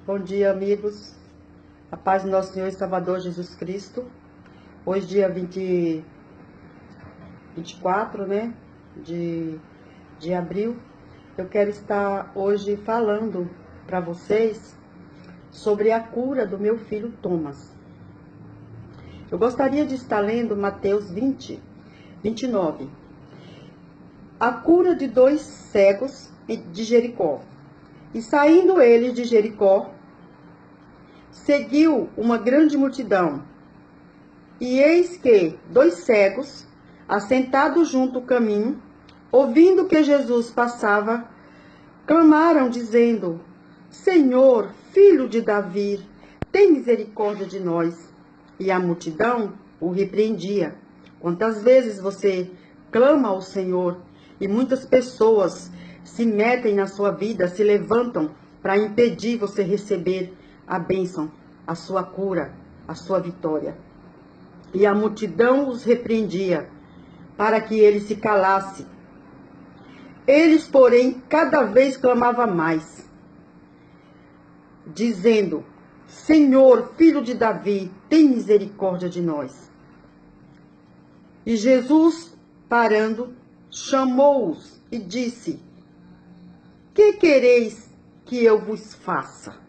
Bom dia, amigos. A paz do nosso Senhor e Salvador Jesus Cristo. Hoje, dia 24, né, de abril, eu quero estar hoje falando para vocês sobre a cura do meu filho Thomas. Eu gostaria de estar lendo Mateus 20, 29. A cura de 2 cegos de Jericó. E saindo eles de Jericó, seguiu uma grande multidão. E eis que 2 cegos, assentados junto ao caminho, ouvindo que Jesus passava, clamaram, dizendo: Senhor, filho de Davi, tem misericórdia de nós. E a multidão o repreendia. Quantas vezes você clama ao Senhor e muitas pessoas se metem na sua vida, se levantam para impedir você receber a bênção, a sua cura, a sua vitória. E a multidão os repreendia para que ele se calasse. Eles, porém, cada vez clamavam mais, dizendo: Senhor, filho de Davi, tem misericórdia de nós. E Jesus, parando, chamou-os e disse: Que quereis que eu vos faça?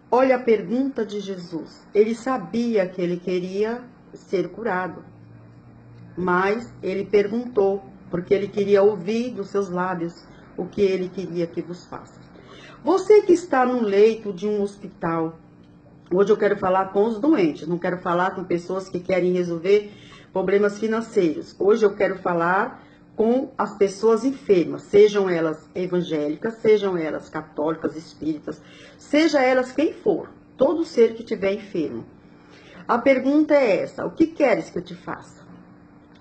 Olha a pergunta de Jesus. Ele sabia que ele queria ser curado, mas ele perguntou, porque ele queria ouvir dos seus lábios o que ele queria que vos faça. Você que está no leito de um hospital, hoje eu quero falar com os doentes, não quero falar com pessoas que querem resolver problemas financeiros. Hoje eu quero falar com as pessoas enfermas, sejam elas evangélicas, sejam elas católicas, espíritas, seja elas quem for, todo ser que estiver enfermo. A pergunta é essa: o que queres que eu te faça?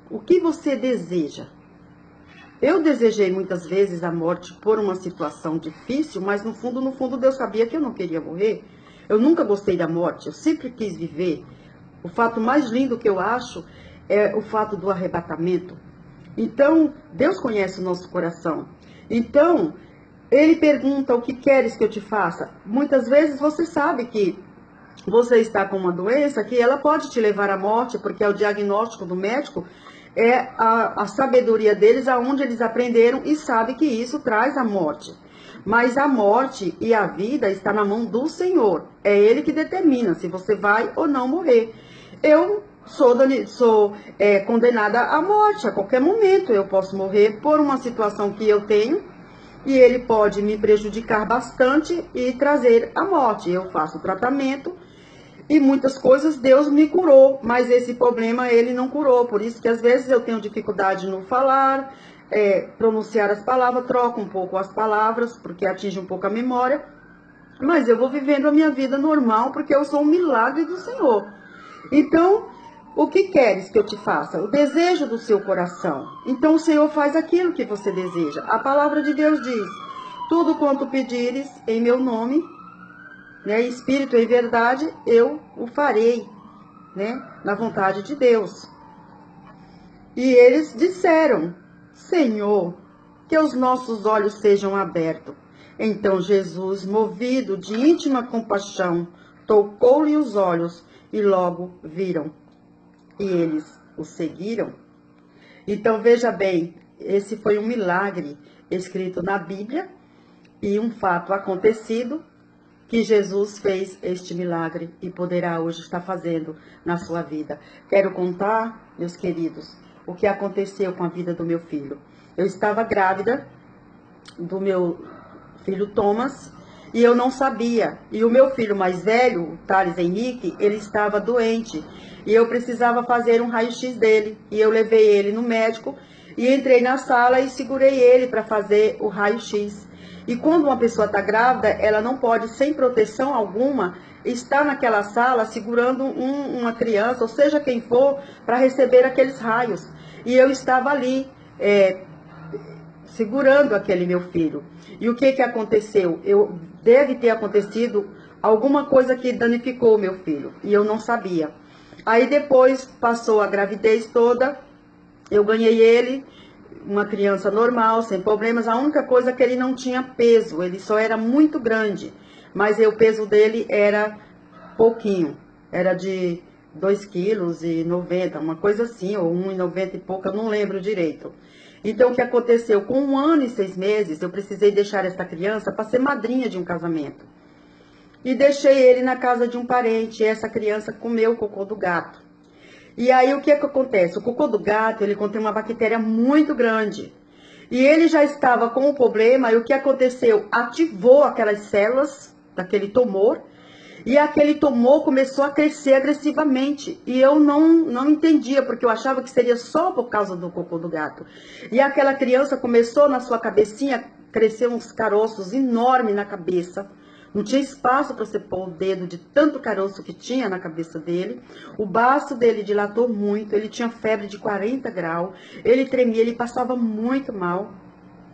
O que você deseja? Eu desejei muitas vezes a morte por uma situação difícil, mas no fundo, Deus sabia que eu não queria morrer. Eu nunca gostei da morte, eu sempre quis viver. O fato mais lindo que eu acho é o fato do arrebatamento. Então, Deus conhece o nosso coração. Então, Ele pergunta: o que queres que eu te faça? Muitas vezes você sabe que você está com uma doença que ela pode te levar à morte, porque é o diagnóstico do médico, é a sabedoria deles, aonde eles aprenderam e sabem que isso traz a morte. Mas a morte e a vida está na mão do Senhor. É Ele que determina se você vai ou não morrer. Eu sou condenada à morte. A qualquer momento eu posso morrer por uma situação que eu tenho e ele pode me prejudicar bastante e trazer a morte. Eu faço tratamento e muitas coisas Deus me curou, mas esse problema Ele não curou. Por isso que às vezes eu tenho dificuldade no falar, pronunciar as palavras, troco um pouco as palavras, porque atinge um pouco a memória. Mas eu vou vivendo a minha vida normal, porque eu sou um milagre do Senhor. Então, o que queres que eu te faça? O desejo do seu coração. Então o Senhor faz aquilo que você deseja. A palavra de Deus diz: tudo quanto pedires em meu nome, né, espírito em verdade, eu o farei, né, na vontade de Deus. E eles disseram: Senhor, que os nossos olhos sejam abertos. Então Jesus, movido de íntima compaixão, tocou-lhe os olhos e logo viram. E eles o seguiram. Então veja bem, esse foi um milagre escrito na Bíblia e um fato acontecido, que Jesus fez este milagre e poderá hoje estar fazendo na sua vida. Quero contar, meus queridos, o que aconteceu com a vida do meu filho. Eu estava grávida do meu filho Thomas e eu não sabia. E o meu filho mais velho, o Thales Henrique, ele estava doente e eu precisava fazer um raio-x dele. E eu levei ele no médico e entrei na sala e segurei ele para fazer o raio-x. E quando uma pessoa está grávida, ela não pode, sem proteção alguma, estar naquela sala segurando uma criança, ou seja quem for, para receber aqueles raios. E eu estava ali, segurando aquele meu filho. E o que aconteceu? Deve ter acontecido alguma coisa que danificou o meu filho, e eu não sabia. Aí depois passou a gravidez toda, eu ganhei ele, uma criança normal, sem problemas. A única coisa é que ele não tinha peso, ele só era muito grande. Mas o peso dele era pouquinho, era de 2,90 kg, uma coisa assim, ou 1,90 e pouco, eu não lembro direito. Então, o que aconteceu? Com 1 ano e 6 meses, eu precisei deixar essa criança para ser madrinha de um casamento. E deixei ele na casa de um parente, e essa criança comeu o cocô do gato. E aí, o que é que acontece? O cocô do gato, ele contém uma bactéria muito grande. E ele já estava com o problema, e o que aconteceu? Ativou aquelas células daquele tumor, e aquele tumor começou a crescer agressivamente. E eu não entendia, porque eu achava que seria só por causa do cocô do gato. E aquela criança começou na sua cabecinha, crescer uns caroços enormes na cabeça. Não tinha espaço para você pôr o dedo de tanto caroço que tinha na cabeça dele. O baço dele dilatou muito, ele tinha febre de 40 graus. Ele tremia, ele passava muito mal.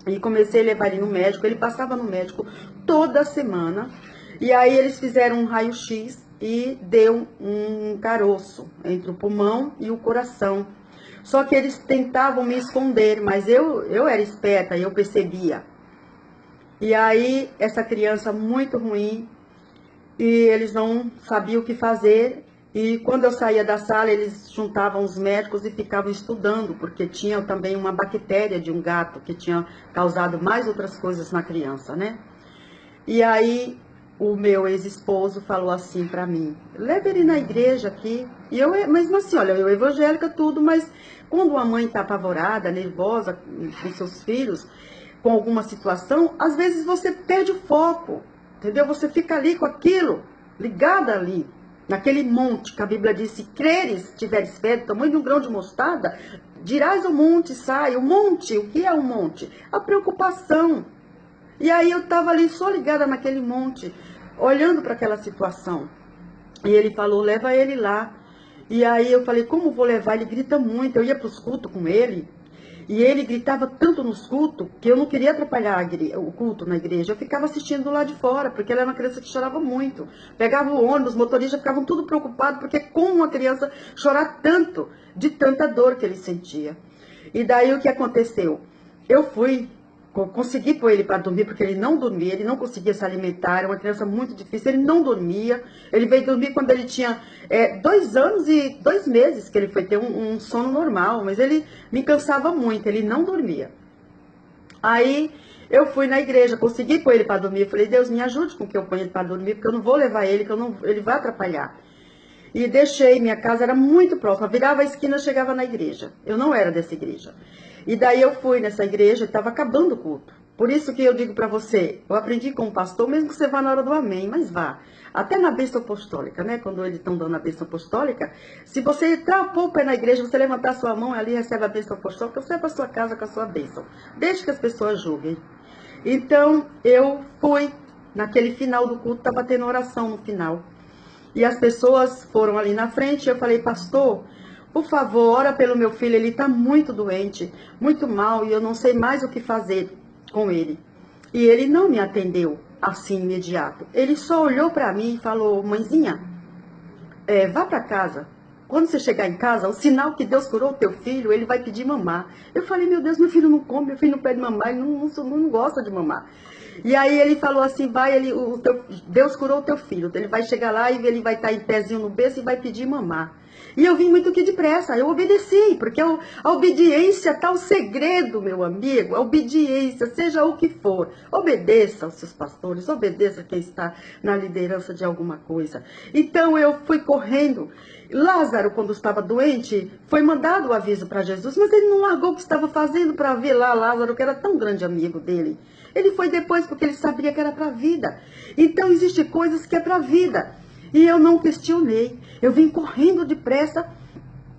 E comecei a levar ele no médico, ele passava no médico toda semana. E aí eles fizeram um raio-x e deu um caroço entre o pulmão e o coração. Só que eles tentavam me esconder, mas eu era esperta e eu percebia. E aí essa criança muito ruim, e eles não sabiam o que fazer. E quando eu saía da sala, eles juntavam os médicos e ficavam estudando, porque tinha também uma bactéria de um gato que tinha causado mais outras coisas na criança, né? E aí o meu ex-esposo falou assim pra mim: leva ele na igreja aqui. E eu, mesmo assim, olha, eu evangélica tudo, mas quando uma mãe tá apavorada, nervosa com seus filhos, com alguma situação, às vezes você perde o foco, entendeu? Você fica ali com aquilo, ligada ali, naquele monte, que a Bíblia diz: se creres, tiveres fé do tamanho de um grão de mostarda, dirás ao monte, sai. O monte, o que é o monte? A preocupação. E aí eu estava ali só ligada naquele monte, olhando para aquela situação. E ele falou: leva ele lá. E aí eu falei: como vou levar? Ele grita muito. Eu ia para os cultos com ele, e ele gritava tanto nos cultos que eu não queria atrapalhar o culto na igreja. Eu ficava assistindo do lado de fora, porque ela era uma criança que chorava muito. Pegava o ônibus, os motoristas ficavam tudo preocupados, porque como uma criança chorar tanto, de tanta dor que ele sentia. E daí o que aconteceu? Eu consegui pôr ele para dormir, porque ele não dormia, ele não conseguia se alimentar, era uma criança muito difícil, ele não dormia. Ele veio dormir quando ele tinha 2 anos e 2 meses, que ele foi ter um sono normal, mas ele me cansava muito, ele não dormia. Aí eu fui na igreja, consegui pôr ele para dormir, eu falei: Deus, me ajude com que eu ponha ele para dormir, porque eu não vou levar ele, ele vai atrapalhar. E deixei, minha casa era muito próxima, virava a esquina, chegava na igreja. Eu não era dessa igreja. E daí eu fui nessa igreja e estava acabando o culto. Por isso que eu digo para você, eu aprendi com o pastor, mesmo que você vá na hora do amém, mas vá. Até na bênção apostólica, né? Quando eles estão dando a bênção apostólica, se você trapou o pé na igreja, você levantar sua mão ali, recebe a bênção apostólica, você vai para sua casa com a sua bênção. Deixe que as pessoas julguem. Então, eu fui, naquele final do culto, estava tendo oração no final. E as pessoas foram ali na frente, e eu falei: pastor, por favor, ora pelo meu filho, ele está muito doente, muito mal, e eu não sei mais o que fazer com ele. E ele não me atendeu assim imediato. Ele só olhou para mim e falou: mãezinha, vá para casa. Quando você chegar em casa, o sinal que Deus curou o teu filho, ele vai pedir mamar. Eu falei: meu Deus, meu filho não come, meu filho não pede mamar, ele não gosta de mamar. E aí ele falou assim: Deus curou o teu filho, ele vai chegar lá e ele vai estar em pezinho no berço e vai pedir mamar. E eu vim muito que depressa, eu obedeci, porque a obediência está o segredo, meu amigo, a obediência, seja o que for. Obedeça aos seus pastores, obedeça quem está na liderança de alguma coisa. Então eu fui correndo. Lázaro, quando estava doente, foi mandado o aviso para Jesus, mas ele não largou o que estava fazendo para ver lá Lázaro, que era tão grande amigo dele. Ele foi depois porque ele sabia que era para a vida. Então existem coisas que é para a vida. E eu não questionei. Eu vim correndo depressa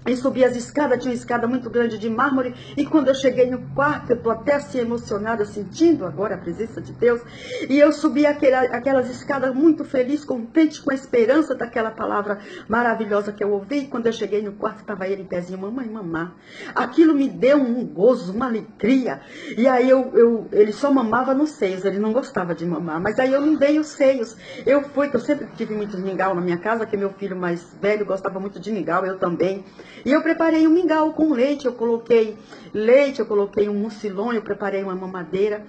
e subi as escadas, tinha uma escada muito grande de mármore, e quando eu cheguei no quarto, eu estou até assim emocionada, sentindo agora a presença de Deus, e eu subi aquelas escadas muito feliz, contente, com a esperança daquela palavra maravilhosa que eu ouvi, e quando eu cheguei no quarto, estava ele em pezinho: mamãe, mamar. Aquilo me deu um gozo, uma alegria, e aí ele só mamava nos seios, ele não gostava de mamar, mas aí eu não dei os seios. Eu sempre tive muito mingau na minha casa, que meu filho mais velho gostava muito de mingau, eu também. E eu preparei um mingau com leite, eu coloquei um mucilon, eu preparei uma mamadeira.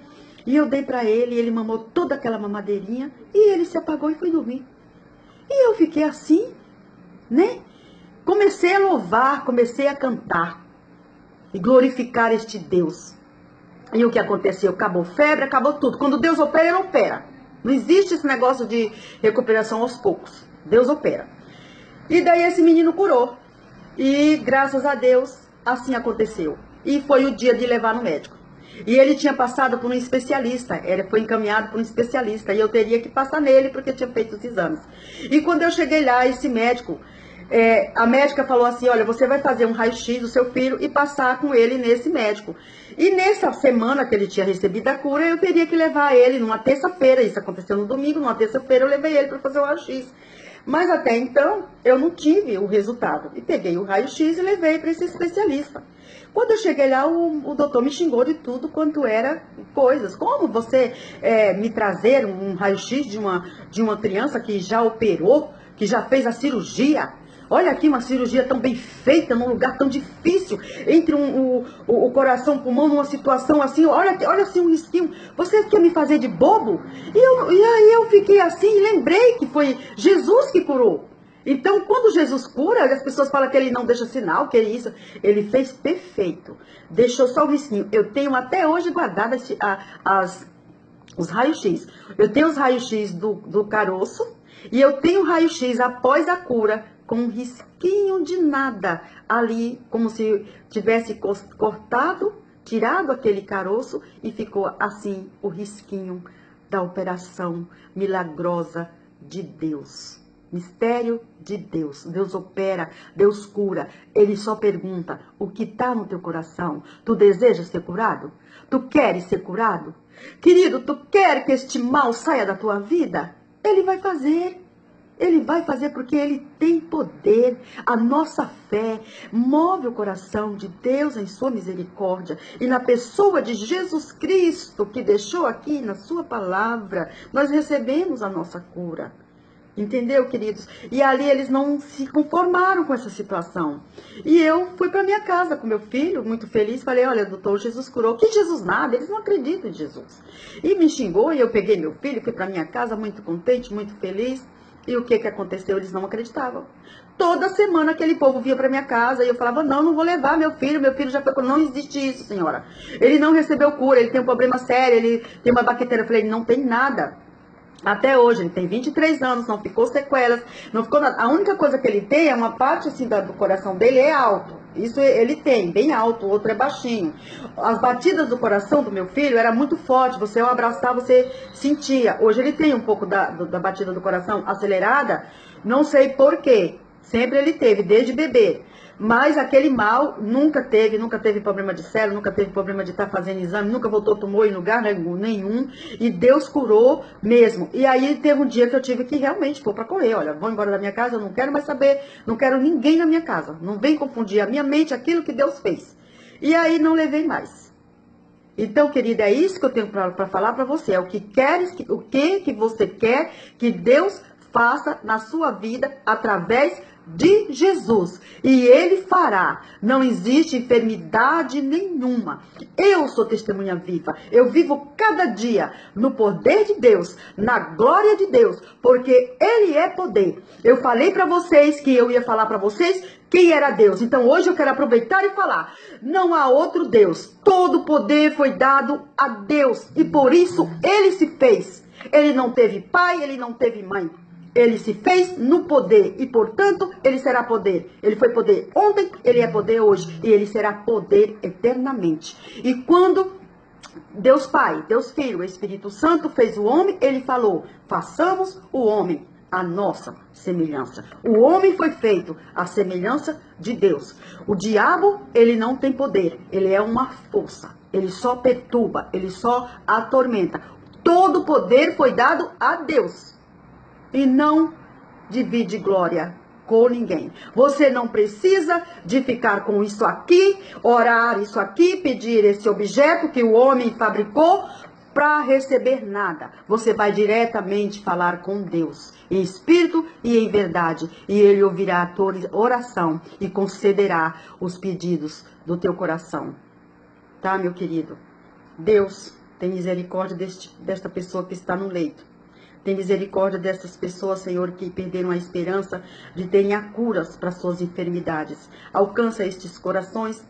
E eu dei para ele, ele mamou toda aquela mamadeirinha e ele se apagou e foi dormir. E eu fiquei assim, né? Comecei a louvar, comecei a cantar e glorificar este Deus. E o que aconteceu? Acabou febre, acabou tudo. Quando Deus opera, Ele opera. Não existe esse negócio de recuperação aos poucos. Deus opera. E daí esse menino curou. E graças a Deus, assim aconteceu. E foi o dia de levar no médico. E ele tinha passado por um especialista, ele foi encaminhado por um especialista, e eu teria que passar nele porque tinha feito os exames. E quando eu cheguei lá, esse médico, a médica falou assim, olha, você vai fazer um raio-x do seu filho e passar com ele nesse médico. E nessa semana que ele tinha recebido a cura, eu teria que levar ele numa terça-feira, isso aconteceu no domingo, numa terça-feira eu levei ele para fazer o raio-x. Mas até então, eu não tive o resultado. E peguei o raio-x e levei para esse especialista. Quando eu cheguei lá, o doutor me xingou de tudo quanto era coisas. Como você me trazer um raio-x de uma criança que já operou, que já fez a cirurgia? Olha aqui, uma cirurgia tão bem feita, num lugar tão difícil, entre o coração e o pulmão, numa situação assim, olha assim um risquinho. Você quer me fazer de bobo? E aí eu fiquei assim e lembrei que foi Jesus que curou. Então, quando Jesus cura, as pessoas falam que ele não deixa sinal, que ele fez perfeito. Deixou só o risquinho. Eu tenho até hoje guardado os raios-x. Eu tenho os raios-x do caroço e eu tenho raio-x após a cura, com um risquinho de nada ali, como se tivesse cortado, tirado aquele caroço e ficou assim o risquinho da operação milagrosa de Deus. Mistério de Deus. Deus opera, Deus cura. Ele só pergunta, o que está no teu coração? Tu desejas ser curado? Tu queres ser curado? Querido, tu quer que este mal saia da tua vida? Ele vai fazer. Ele vai fazer porque Ele tem poder. A nossa fé move o coração de Deus em sua misericórdia. E na pessoa de Jesus Cristo, que deixou aqui na sua palavra, nós recebemos a nossa cura. Entendeu, queridos? E ali eles não se conformaram com essa situação. E eu fui para minha casa com meu filho, muito feliz. Falei, olha, doutor, Jesus curou. Que Jesus nada, eles não acreditam em Jesus. E me xingou e eu peguei meu filho, fui para minha casa muito contente, muito feliz. E o que aconteceu? Eles não acreditavam. Toda semana aquele povo vinha para minha casa e eu falava, não vou levar meu filho já foi curado. Não existe isso, senhora. Ele não recebeu cura, ele tem um problema sério, ele tem uma bactéria. Eu falei, ele não tem nada. Até hoje, ele tem 23 anos, não ficou sequelas, não ficou nada. A única coisa que ele tem é uma parte assim do coração dele é alto. Isso ele tem, bem alto, o outro é baixinho. As batidas do coração do meu filho era muito forte, você ao abraçar, você sentia. Hoje ele tem um pouco da batida do coração acelerada, não sei por quê. Sempre ele teve, desde bebê. Mas aquele mal nunca teve problema de célula, nunca teve problema de estar fazendo exame, nunca voltou tumor em lugar nenhum. E Deus curou mesmo. E aí teve um dia que eu tive que realmente pôr para correr. Olha, vou embora da minha casa, eu não quero mais saber, não quero ninguém na minha casa. Não vem confundir a minha mente aquilo que Deus fez. E aí não levei mais. Então, querida, é isso que eu tenho para falar para você. É o que você quer que Deus faça na sua vida através de Jesus. E Ele fará. Não existe enfermidade nenhuma. Eu sou testemunha viva. Eu vivo cada dia no poder de Deus, na glória de Deus, porque Ele é poder. Eu falei para vocês que eu ia falar para vocês quem era Deus. Então hoje eu quero aproveitar e falar. Não há outro Deus. Todo poder foi dado a Deus. E por isso Ele se fez. Ele não teve pai, Ele não teve mãe. Ele se fez no poder e, portanto, Ele será poder. Ele foi poder ontem, Ele é poder hoje e Ele será poder eternamente. E quando Deus Pai, Deus Filho, o Espírito Santo fez o homem, Ele falou, façamos o homem à nossa semelhança. O homem foi feito à semelhança de Deus. O diabo, ele não tem poder, ele é uma força. Ele só perturba, ele só atormenta. Todo o poder foi dado a Deus. E não divide glória com ninguém. Você não precisa de ficar com isso aqui, orar isso aqui, pedir esse objeto que o homem fabricou para receber nada. Você vai diretamente falar com Deus, em espírito e em verdade. E Ele ouvirá a tua oração e concederá os pedidos do teu coração. Tá, meu querido? Deus tem misericórdia desta pessoa que está no leito. Tem misericórdia dessas pessoas, Senhor, que perderam a esperança de terem a curas para suas enfermidades. Alcança estes corações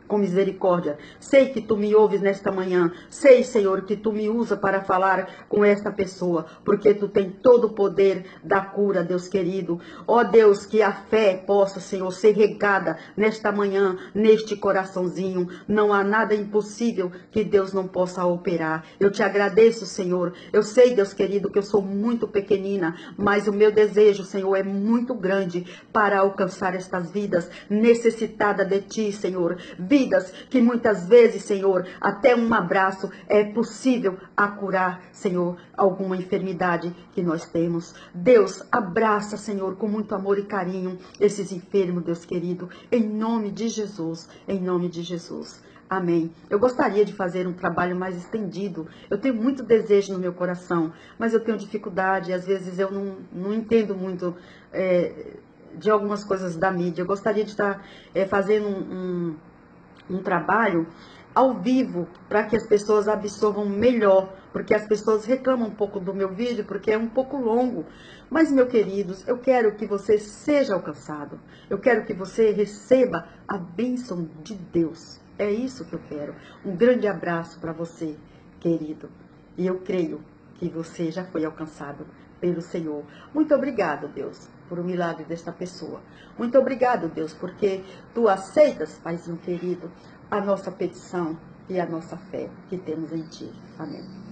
com misericórdia. Sei que tu me ouves nesta manhã. Sei, Senhor, que tu me usa para falar com esta pessoa, porque tu tem todo o poder da cura, Deus querido. Ó Deus, que a fé possa, Senhor, ser regada nesta manhã, neste coraçãozinho. Não há nada impossível que Deus não possa operar. Eu te agradeço, Senhor. Eu sei, Deus querido, que eu sou muito pequenina, mas o meu desejo, Senhor, é muito grande para alcançar estas vidas necessitadas de ti, Senhor. Vidas que muitas vezes, Senhor, até um abraço é possível a curar, Senhor, alguma enfermidade que nós temos. Deus, abraça, Senhor, com muito amor e carinho esses enfermos, Deus querido, em nome de Jesus, em nome de Jesus. Amém. Eu gostaria de fazer um trabalho mais estendido. Eu tenho muito desejo no meu coração, mas eu tenho dificuldade. Às vezes eu não entendo muito de algumas coisas da mídia. Eu gostaria de estar fazendo um trabalho ao vivo para que as pessoas absorvam melhor, porque as pessoas reclamam um pouco do meu vídeo porque é um pouco longo. Mas, meus queridos, eu quero que você seja alcançado. Eu quero que você receba a bênção de Deus. É isso que eu quero. Um grande abraço para você, querido. E eu creio que você já foi alcançado pelo Senhor. Muito obrigado, Deus, por o milagre desta pessoa. Muito obrigado, Deus, porque tu aceitas, Paizinho querido, a nossa petição e a nossa fé que temos em ti. Amém.